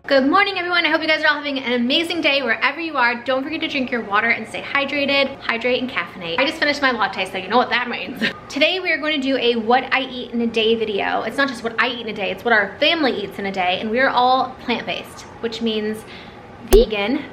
Good morning, everyone. I hope you guys are all having an amazing day wherever you are. Don't forget to drink your water and stay hydrated. Hydrate and caffeinate. I just finished my latte, so you know what that means. Today we are going to do a what I eat in a day video. It's not just what I eat in a day, it's what our family eats in a day, and we are all plant-based, which means vegan,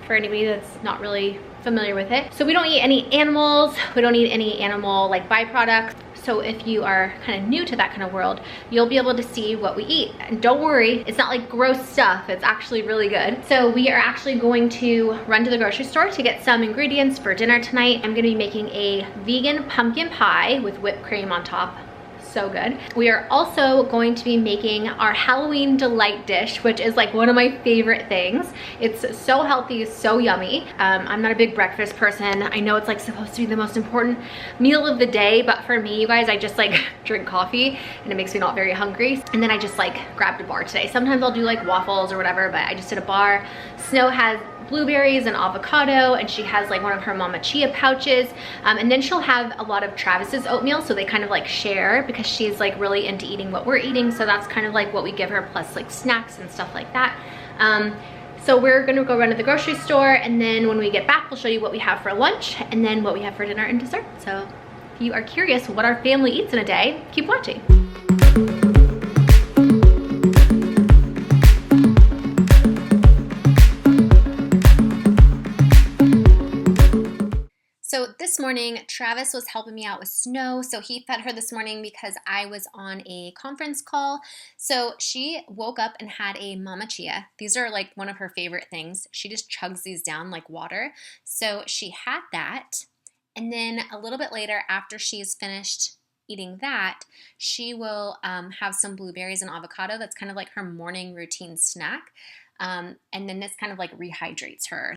for anybody that's not really familiar with it. So we don't eat any animals, we don't eat any animal like byproducts. So if you are kind of new to that kind of world, you'll be able to see what we eat. And don't worry, it's not like gross stuff, it's actually really good. So we are actually going to run to the grocery store to get some ingredients for dinner tonight. I'm gonna be making a vegan pumpkin pie with whipped cream on top. So good. We are also going to be making our Halloween delight dish, which is like one of my favorite things. It's so healthy, so yummy. I'm not a big breakfast person. I know it's like supposed to be the most important meal of the day, but for me, you guys, I just like drink coffee and it makes me not very hungry. And then I just like grabbed a bar today. Sometimes I'll do like waffles or whatever, but I just did a bar. Snow has blueberries and avocado, and she has like one of her Mama Chia pouches, and then she'll have a lot of Travis's oatmeal, so they kind of like share because she's like really into eating what we're eating, so that's kind of like what we give her, plus like snacks and stuff like that. So we're gonna go run to the grocery store, and then when we get back we'll show you what we have for lunch and then what we have for dinner and dessert. So if you are curious what our family eats in a day, keep watching. So this morning, Travis was helping me out with Snow. So he fed her this morning because I was on a conference call. So she woke up and had a Mama Chia. These are like one of her favorite things. She just chugs these down like water. So she had that. And then a little bit later, after she's finished eating that, she will have some blueberries and avocado. That's kind of like her morning routine snack. And then this kind of like rehydrates her.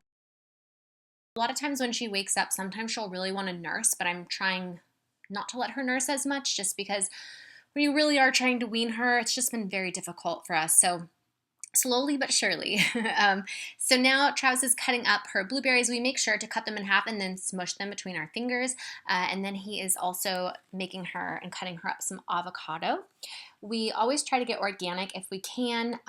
A lot of times when she wakes up, sometimes she'll really want to nurse, but I'm trying not to let her nurse as much just because we really are trying to wean her. It's just been very difficult for us. So slowly but surely. So now Travis is cutting up her blueberries. We make sure to cut them in half and then smush them between our fingers. And then he is also making her and cutting her up some avocado. We always try to get organic if we can.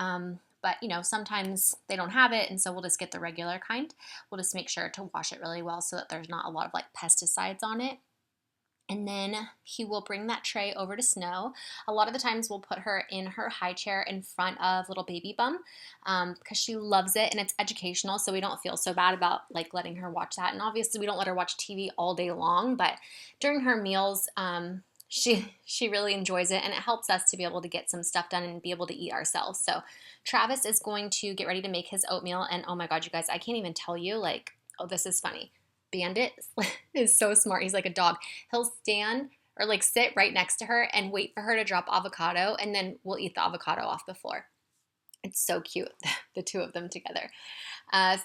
But you know, sometimes they don't have it, and so we'll just get the regular kind. We'll just make sure to wash it really well so that there's not a lot of like pesticides on it. And then he will bring that tray over to Snow. A lot of the times we'll put her in her high chair in front of little baby Bum because she loves it and it's educational, so we don't feel so bad about like letting her watch that. And obviously we don't let her watch TV all day long, but during her meals, she really enjoys it, and it helps us to be able to get some stuff done and be able to eat ourselves. So Travis is going to get ready to make his oatmeal, and oh my god, you guys, I can't even tell you, like, oh, this is funny. Bandit is so smart. He's like a dog. He'll stand or like sit right next to her and wait for her to drop avocado, and then we'll eat the avocado off the floor. It's so cute, the two of them together.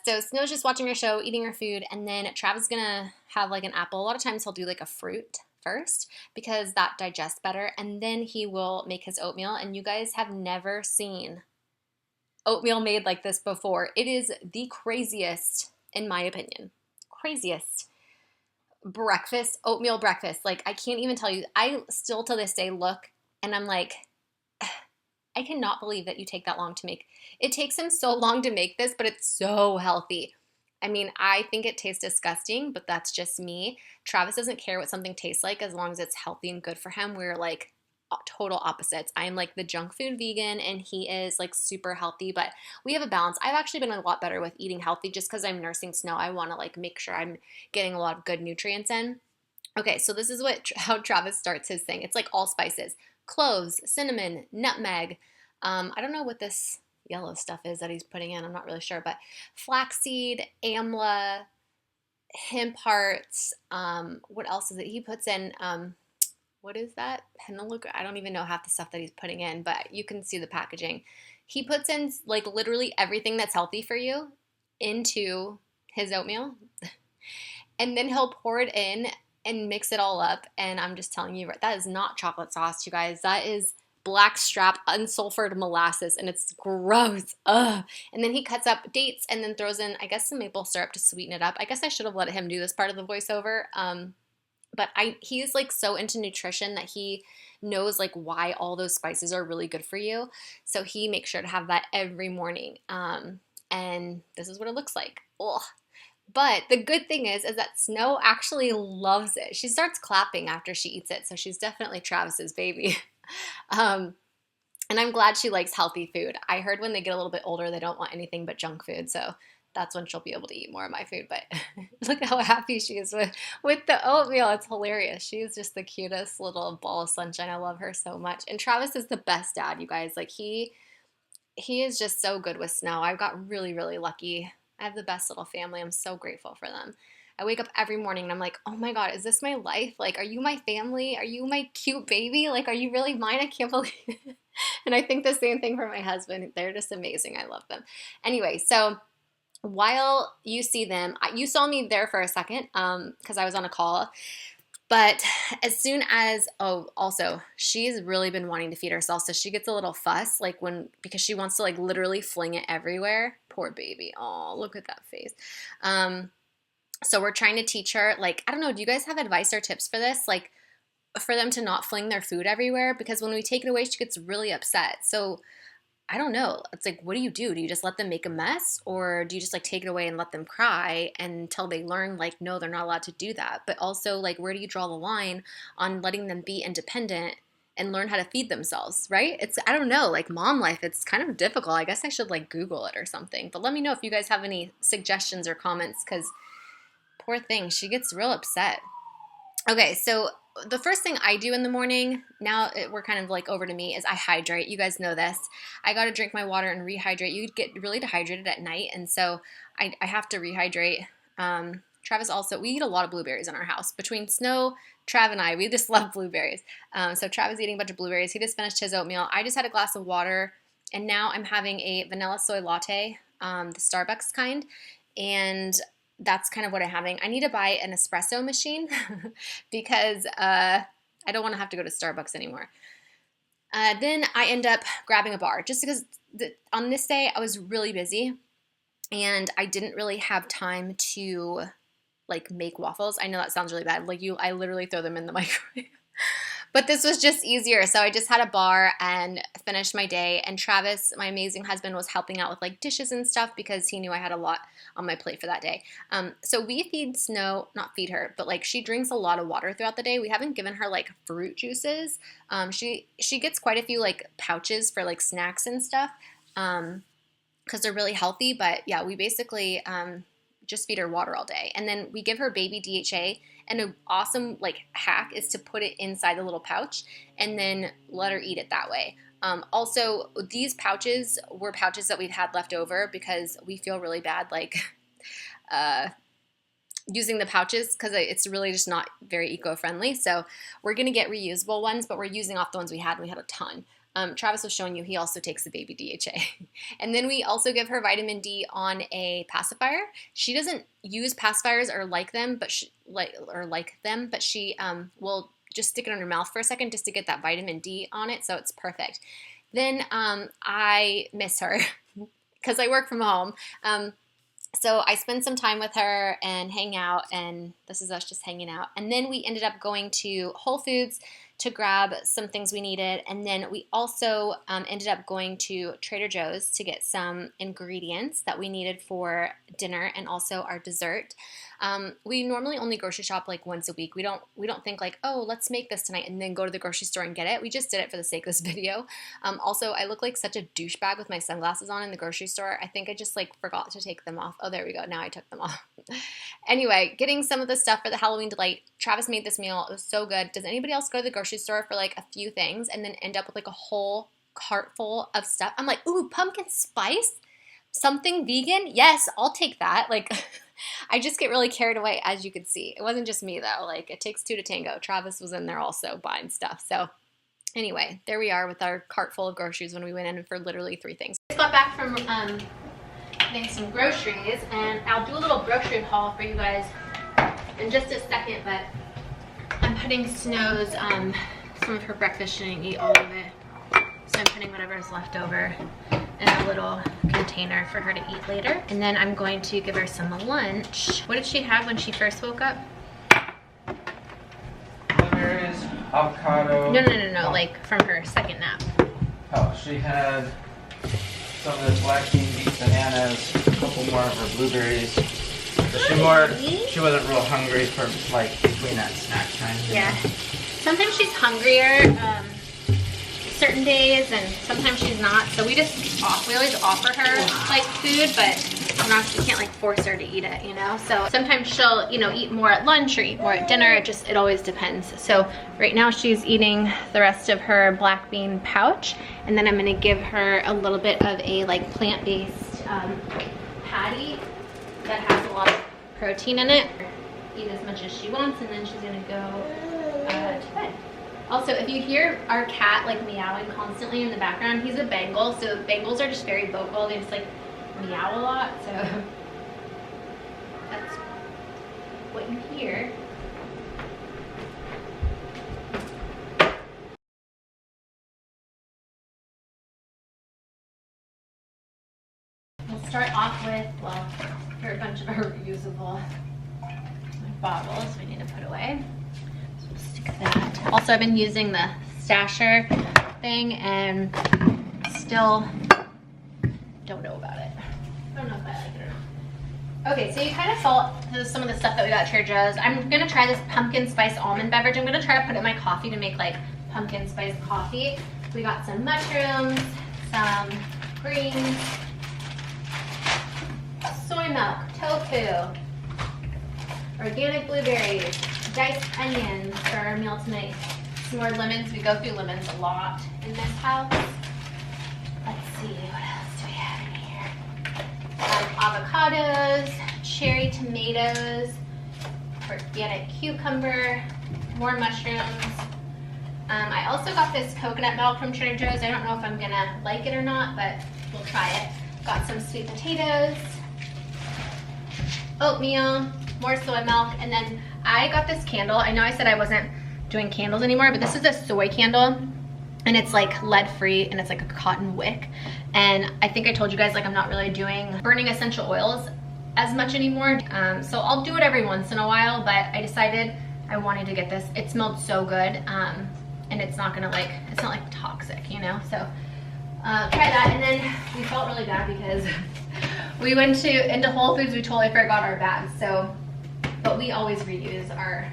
So Snow's just watching her show, eating her food, and then Travis is gonna have like an apple. A lot of times he'll do like a fruit first because that digests better, and then he will make his oatmeal. And you guys have never seen oatmeal made like this before. It is the craziest, in my opinion, craziest breakfast, oatmeal breakfast. Like, I can't even tell you. I still to this day look and I'm like, I cannot believe that you take that long to make. It takes him so long to make this, but it's so healthy. I mean, I think it tastes disgusting, but that's just me. Travis doesn't care what something tastes like as long as it's healthy and good for him. We're like total opposites. I am like the junk food vegan, and he is like super healthy, but we have a balance. I've actually been a lot better with eating healthy just because I'm nursing Snow. I want to like make sure I'm getting a lot of good nutrients in. Okay, so this is how Travis starts his thing. It's like all spices: cloves, cinnamon, nutmeg. I don't know what this yellow stuff is that he's putting in. I'm not really sure, but flaxseed, amla, hemp hearts. What else is it? He puts in, what is that? Penelog? I don't even know half the stuff that he's putting in, but you can see the packaging. He puts in like literally everything that's healthy for you into his oatmeal. And then he'll pour it in and mix it all up. And I'm just telling you, that is not chocolate sauce, you guys. That is blackstrap unsulfured molasses, and it's gross. Ugh. And then he cuts up dates and then throws in, I guess, some maple syrup to sweeten it up. I guess I should have let him do this part of the voiceover. But he is like so into nutrition that he knows like why all those spices are really good for you. So he makes sure to have that every morning. And this is what it looks like. Ugh. But the good thing is that Snow actually loves it. She starts clapping after she eats it. So she's definitely Travis's baby. And I'm glad she likes healthy food. I heard when they get a little bit older, they don't want anything but junk food. So that's when she'll be able to eat more of my food. But look how happy she is with the oatmeal. It's hilarious. She is just the cutest little ball of sunshine. I love her so much. And Travis is the best dad, you guys. Like he is just so good with Snow. I've got really, really lucky. I have the best little family. I'm so grateful for them. I wake up every morning and I'm like, oh my God, is this my life? Like, are you my family? Are you my cute baby? Like, are you really mine? I can't believe it. And I think the same thing for my husband. They're just amazing. I love them. Anyway, so while you see them, you saw me there for a second because I was on a call. But as soon as, oh, also, she's really been wanting to feed herself. So she gets a little fuss, like because she wants to like literally fling it everywhere. Poor baby. Oh, look at that face. So we're trying to teach her, like, I don't know, do you guys have advice or tips for this? Like, for them to not fling their food everywhere? Because when we take it away, she gets really upset. So I don't know. It's like, what do? Do you just let them make a mess? Or do you just like take it away and let them cry until they learn like, no, they're not allowed to do that? But also like, where do you draw the line on letting them be independent and learn how to feed themselves, right? I don't know, like mom life, it's kind of difficult. I guess I should like Google it or something. But let me know if you guys have any suggestions or comments because poor thing, she gets real upset. Okay, so the first thing I do in the morning, now we're kind of like over to me, is I hydrate. You guys know this. I got to drink my water and rehydrate. You get really dehydrated at night, and so I have to rehydrate. Travis also, we eat a lot of blueberries in our house. Between Snow, Trav, and I, we just love blueberries. So Travis eating a bunch of blueberries. He just finished his oatmeal. I just had a glass of water, and now I'm having a vanilla soy latte, the Starbucks kind, and that's kind of what I'm having. I need to buy an espresso machine because I don't want to have to go to Starbucks anymore. Then I end up grabbing a bar just because on this day I was really busy and I didn't really have time to like make waffles. I know that sounds really bad. Like I literally throw them in the microwave. But this was just easier. So I just had a bar and finished my day. And Travis, my amazing husband, was helping out with like dishes and stuff because he knew I had a lot on my plate for that day. So we feed Snow, not feed her, but like she drinks a lot of water throughout the day. We haven't given her like fruit juices. She gets quite a few like pouches for like snacks and stuff because they're really healthy. But yeah, we basically just feed her water all day. And then we give her baby DHA. And an awesome like hack is to put it inside the little pouch and then let her eat it that way. Also, these pouches were pouches that we'd had left over because we feel really bad like using the pouches because it's really just not very eco-friendly. So we're going to get reusable ones, but we're using off the ones we had, and we had a ton. Travis was showing you he also takes the baby DHA. And then we also give her vitamin D on a pacifier. She doesn't use pacifiers or like them, but she will just stick it on her mouth for a second just to get that vitamin D on it, so it's perfect. Then I miss her because I work from home. So I spend some time with her and hang out, and this is us just hanging out. And then we ended up going to Whole Foods to grab some things we needed. And then we also ended up going to Trader Joe's to get some ingredients that we needed for dinner and also our dessert. We normally only grocery shop like once a week. We don't think like, oh, let's make this tonight and then go to the grocery store and get it. We just did it for the sake of this video. Also, I look like such a douchebag with my sunglasses on in the grocery store. I think I just like forgot to take them off. Oh, there we go. Now I took them off. Anyway, getting some of the stuff for the Halloween delight. Travis made this meal. It was so good. Does anybody else go to the grocery store for like a few things and then end up with like a whole cart full of stuff? I'm like, ooh, pumpkin spice? Something vegan? Yes, I'll take that. Like, I just get really carried away, as you can see. It wasn't just me, though. Like, it takes two to tango. Travis was in there also buying stuff. So, anyway, there we are with our cart full of groceries when we went in for literally 3 things. I just got back from getting some groceries, and I'll do a little grocery haul for you guys in just a second, but I'm putting Snow's, some of her breakfast. She didn't eat all of it. So I'm putting whatever's left over in a little container for her to eat later. And then I'm going to give her some lunch. What did she have when she first woke up? avocado. No, like from her second nap. Oh, she had some of the black bean beet bananas, a couple more of her blueberries. So she wasn't real hungry for like between that snack time. Yeah. Sometimes she's hungrier certain days, and sometimes she's not. So we always offer her like food, but we can't like force her to eat it, you know. So sometimes she'll, you know, eat more at lunch or eat more at dinner. It always depends. So right now she's eating the rest of her black bean pouch, and then I'm gonna give her a little bit of a like plant-based patty that has a lot of protein in it. Eat as much as she wants, and then she's gonna go to bed. Also, if you hear our cat like meowing constantly in the background, he's a Bengal, so Bengals are just very vocal. They just like meow a lot, so that's what you hear. We'll start off with, well, here are a bunch of our reusable bottles we need to put away. So we'll stick that. Also, I've been using the stasher thing and still don't know about it. I don't know if I like it or not. Okay, so you kind of saw some of the stuff that we got at Trader Joe's. I'm gonna try this pumpkin spice almond beverage. I'm gonna try to put it in my coffee to make like pumpkin spice coffee. We got some mushrooms, some greens, soy milk, tofu, organic blueberries, diced onions for our meal tonight. Some more lemons. We go through lemons a lot in this house. Let's see, what else do we have in here? Avocados, cherry tomatoes, organic cucumber, more mushrooms. I also got this coconut milk from Trader Joe's. I don't know if I'm gonna like it or not, but we'll try it. Got some sweet potatoes, oatmeal, more soy milk, and then I got this candle. I know I said I wasn't doing candles anymore, but this is a soy candle, and it's like lead free, and it's like a cotton wick. And I think I told you guys like I'm not really doing burning essential oils as much anymore, so I'll do it every once in a while, but I decided I wanted to get this. It smelled so good, and it's not gonna like, it's not like toxic, you know. So try that. And then we felt really bad because we went into Whole Foods. We totally forgot our bags. So, but we always reuse our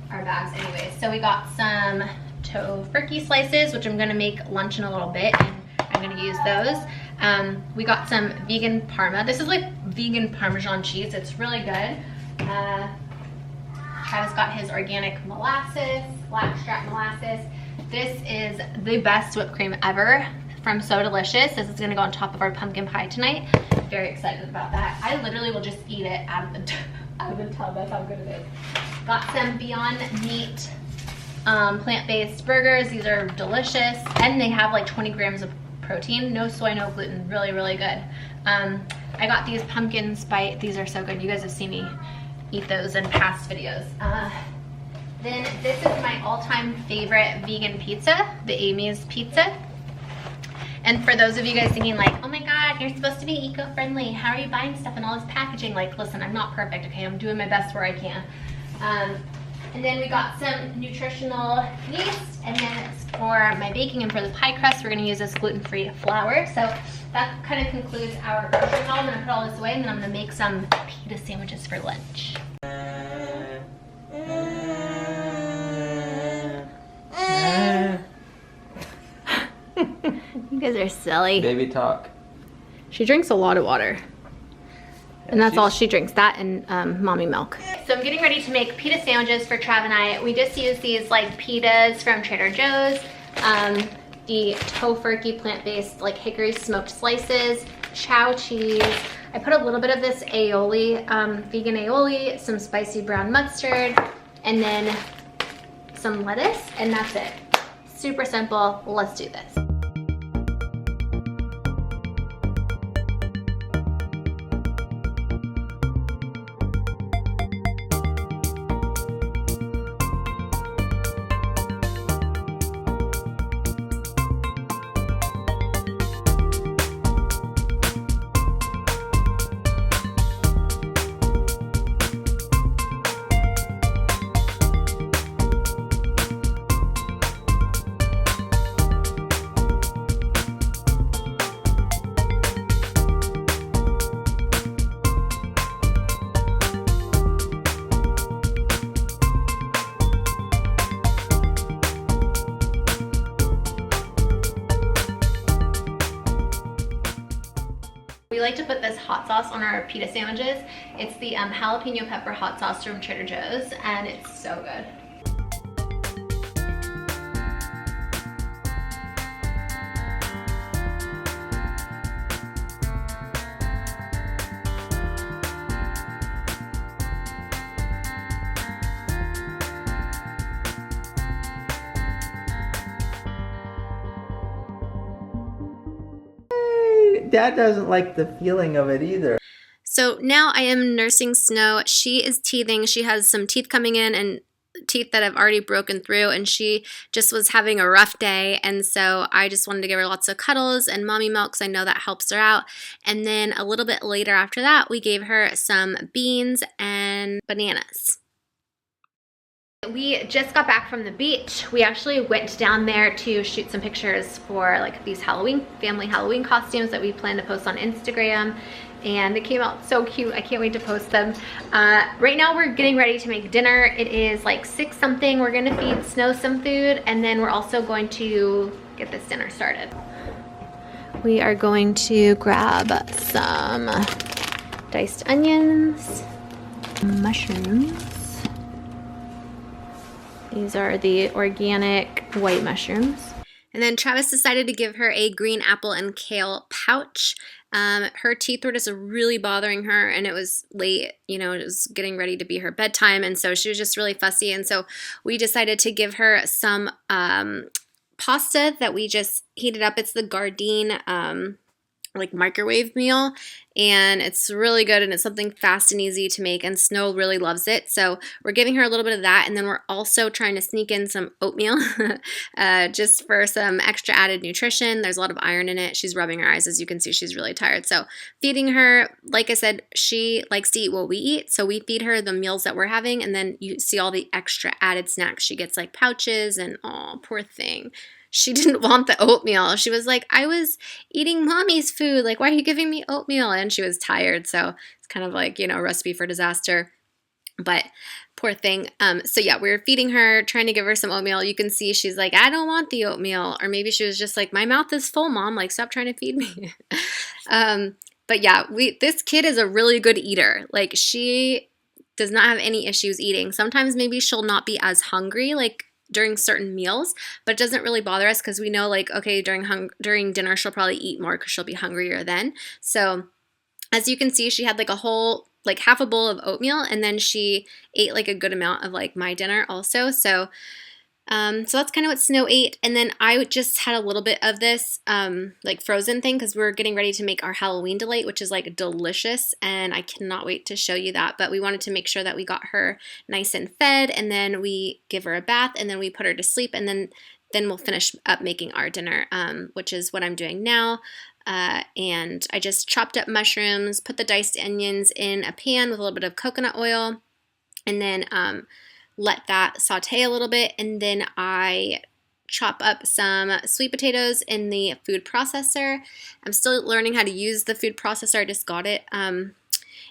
bags anyways. So we got some tofurkey slices, which I'm gonna make lunch in a little bit, and I'm gonna use those. We got some vegan parma. This is like vegan Parmesan cheese. It's really good. Travis got his organic molasses, blackstrap molasses. This is the best whipped cream ever from So Delicious. This is gonna go on top of our pumpkin pie tonight. Very excited about that. I literally will just eat it out of the tub. That's how good it is. Got some Beyond Meat plant-based burgers. These are delicious, and they have like 20 grams of protein. No soy, no gluten. Really, really good. I got these pumpkin spice. These are so good. You guys have seen me eat those in past videos. Then this is my all-time favorite vegan pizza, the Amy's pizza. And for those of you guys thinking like, oh my God, you're supposed to be eco-friendly. How are you buying stuff in all this packaging? Like, listen, I'm not perfect, okay? I'm doing my best where I can. And then we got some nutritional yeast. And then for my baking and for the pie crust, we're gonna use this gluten-free flour. So that kind of concludes our grocery haul. I'm gonna put all this away, and then I'm gonna make some pita sandwiches for lunch. You guys are silly. Baby talk. She drinks a lot of water. And that's all she drinks, that and mommy milk. So I'm getting ready to make pita sandwiches for Trav and I. We just use these like pitas from Trader Joe's, the tofurkey plant-based like hickory smoked slices, chow cheese. I put a little bit of this aioli, vegan aioli, some spicy brown mustard, and then some lettuce, and that's it. Super simple. Let's do this. We like to put this hot sauce on our pita sandwiches. It's the jalapeno pepper hot sauce from Trader Joe's, and it's so good. Dad doesn't like the feeling of it either. So now I am nursing Snow. She is teething. She has some teeth coming in and teeth that have already broken through, and she just was having a rough day, and so I just wanted to give her lots of cuddles and mommy milk because I know that helps her out. And then a little bit later after that, we gave her some beans and bananas. We just got back from the beach. We actually went down there to shoot some pictures for like these family Halloween costumes that we plan to post on Instagram, and they came out so cute. I can't wait to post them. Right now we're getting ready to make dinner. It is like 6 something. We're gonna feed Snow some food, and then we're also going to get this dinner started. We are going to grab some diced onions, mushrooms. These are the organic white mushrooms. And then Travis decided to give her a green apple and kale pouch. Her teeth were just really bothering her, and it was late, you know, it was getting ready to be her bedtime, and so she was just really fussy, and so we decided to give her some pasta that we just heated up. It's the Gardein like microwave meal, and it's really good, and it's something fast and easy to make, and Snow really loves it. So we're giving her a little bit of that, and then we're also trying to sneak in some oatmeal just for some extra added nutrition. There's a lot of iron in it. She's rubbing her eyes. As you can see, she's really tired. So feeding her, like I said, she likes to eat what we eat, so we feed her the meals that we're having, and then you see all the extra added snacks. She gets like pouches, and oh, poor thing. She didn't want the oatmeal. She was like, I was eating mommy's food. Like, why are you giving me oatmeal? And she was tired. So it's kind of like, you know, recipe for disaster. But poor thing. So yeah, we were feeding her, trying to give her some oatmeal. You can see she's like, I don't want the oatmeal. Or maybe she was just like, my mouth is full, Mom. Like, stop trying to feed me. But yeah, this kid is a really good eater. Like, she does not have any issues eating. Sometimes maybe she'll not be as hungry, like, during certain meals, but it doesn't really bother us because we know, like, okay, during dinner she'll probably eat more because she'll be hungrier then. So as you can see, she had like a whole, like half a bowl of oatmeal, and then she ate like a good amount of like my dinner also. So that's kind of what Snow ate. And then I just had a little bit of this like frozen thing because we're getting ready to make our Halloween delight, which is like delicious, and I cannot wait to show you that. But we wanted to make sure that we got her nice and fed, and then we give her a bath, and then we put her to sleep, and then we'll finish up making our dinner, which is what I'm doing now. And I just chopped up mushrooms, put the diced onions in a pan with a little bit of coconut oil, and then let that saute a little bit, and then I chop up some sweet potatoes in the food processor. I'm still learning how to use the food processor. I just got it. And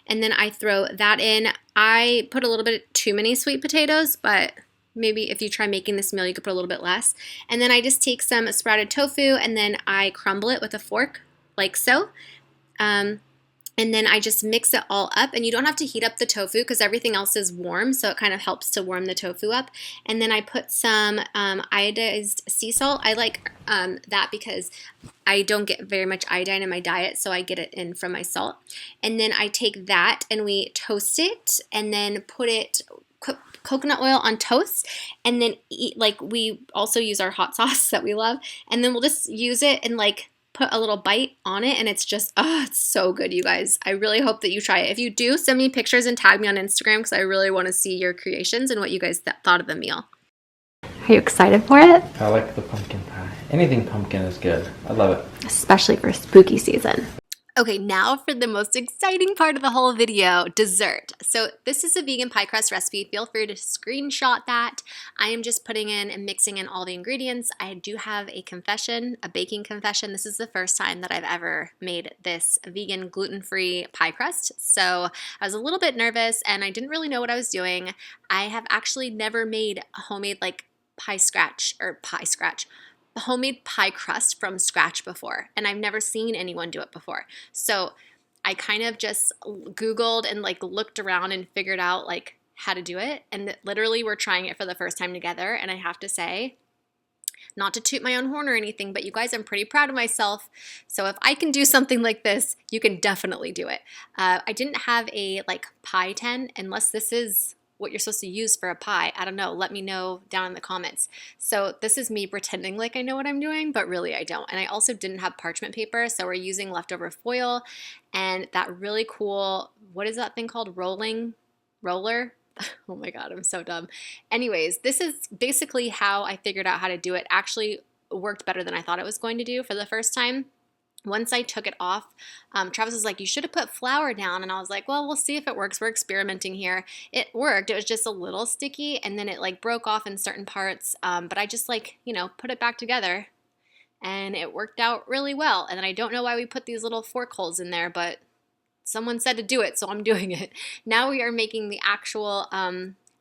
then I throw that in. I put a little bit too many sweet potatoes, but maybe if you try making this meal, you could put a little bit less. And then I just take some sprouted tofu, and then I crumble it with a fork, like so. And then I just mix it all up, and you don't have to heat up the tofu because everything else is warm, so it kind of helps to warm the tofu up. And then I put some iodized sea salt. I like that because I don't get very much iodine in my diet, so I get it in from my salt. And then I take that and we toast it, and then put it coconut oil on toast, and then eat, like, we also use our hot sauce that we love, and then we'll just use it and like put a little bite on it, and it's just, oh, it's so good, you guys. I really hope that you try it. If you do, send me pictures and tag me on Instagram because I really want to see your creations and what you guys thought of the meal. Are you excited for it? I like the pumpkin pie. Anything pumpkin is good. I love it. Especially for spooky season. Okay, now for the most exciting part of the whole video, dessert. So this is a vegan pie crust recipe. Feel free to screenshot that. I am just putting in and mixing in all the ingredients. I do have a confession, a baking confession. This is the first time that I've ever made this vegan gluten-free pie crust. So I was a little bit nervous and I didn't really know what I was doing. I have actually never made a homemade like homemade pie crust from scratch before, and I've never seen anyone do it before. So I kind of just Googled and like looked around and figured out like how to do it. And literally we're trying it for the first time together. And I have to say, not to toot my own horn or anything, but you guys, I'm pretty proud of myself. So if I can do something like this, you can definitely do it. I didn't have a like pie tin, unless this is what you're supposed to use for a pie. I don't know. Let me know down in the comments. So this is me pretending like I know what I'm doing, but really I don't. And I also didn't have parchment paper, so we're using leftover foil and that really cool, what is that thing called? Roller? Oh my God, I'm so dumb. Anyways, this is basically how I figured out how to do it. Actually worked better than I thought it was going to do for the first time. Once I took it off, Travis was like, you should have put flour down. And I was like, well, we'll see if it works. We're experimenting here. It worked. It was just a little sticky and then it like broke off in certain parts. But I just like, you know, put it back together and it worked out really well. And then I don't know why we put these little fork holes in there, but someone said to do it, so I'm doing it. Now we are making the actual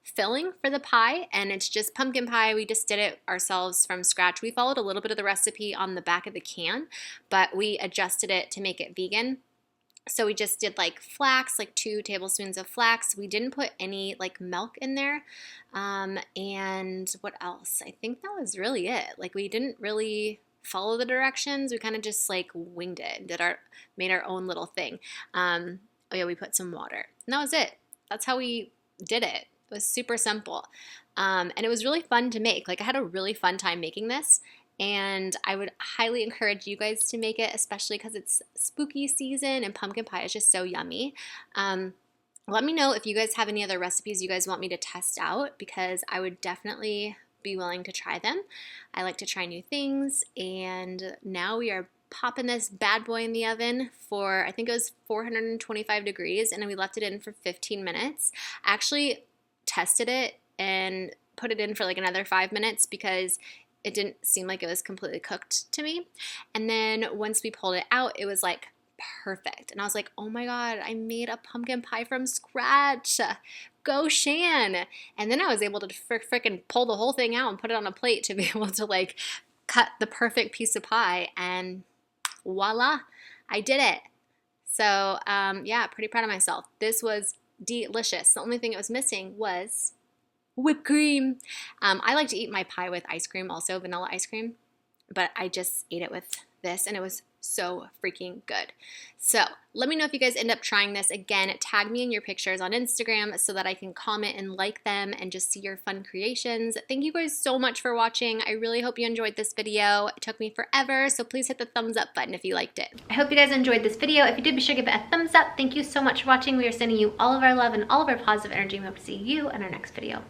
filling for the pie, and it's just pumpkin pie. We just did it ourselves from scratch. We followed a little bit of the recipe on the back of the can, but we adjusted it to make it vegan. So we just did like flax, like 2 tablespoons of flax. We didn't put any like milk in there. And what else? I think that was really it. Like we didn't really follow the directions. We kind of just like winged it, made our own little thing. Oh yeah, we put some water. And that was it. That's how we did it. It was super simple. And it was really fun to make. Like I had a really fun time making this. And I would highly encourage you guys to make it, especially because it's spooky season and pumpkin pie is just so yummy. Let me know if you guys have any other recipes you guys want me to test out, because I would definitely be willing to try them. I like to try new things, and now we are popping this bad boy in the oven for, I think it was 425 degrees, and we left it in for 15 minutes. I actually tested it and put it in for like another 5 minutes because it didn't seem like it was completely cooked to me. And then once we pulled it out, it was like perfect. And I was like, oh my God, I made a pumpkin pie from scratch. Go Shan. And then I was able to frickin' pull the whole thing out and put it on a plate to be able to like cut the perfect piece of pie, and voila, I did it. So yeah, pretty proud of myself. This was delicious. The only thing it was missing was whipped cream. I like to eat my pie with ice cream, also vanilla ice cream, but I just ate it with this and it was so freaking good. So let me know if you guys end up trying this. Again, tag me in your pictures on Instagram so that I can comment and like them and just see your fun creations. Thank you guys so much for watching. I really hope you enjoyed this video. It took me forever, so please hit the thumbs up button if you liked it. I hope you guys enjoyed this video. If you did, be sure to give it a thumbs up. Thank you so much for watching. We are sending you all of our love and all of our positive energy. We hope to see you in our next video.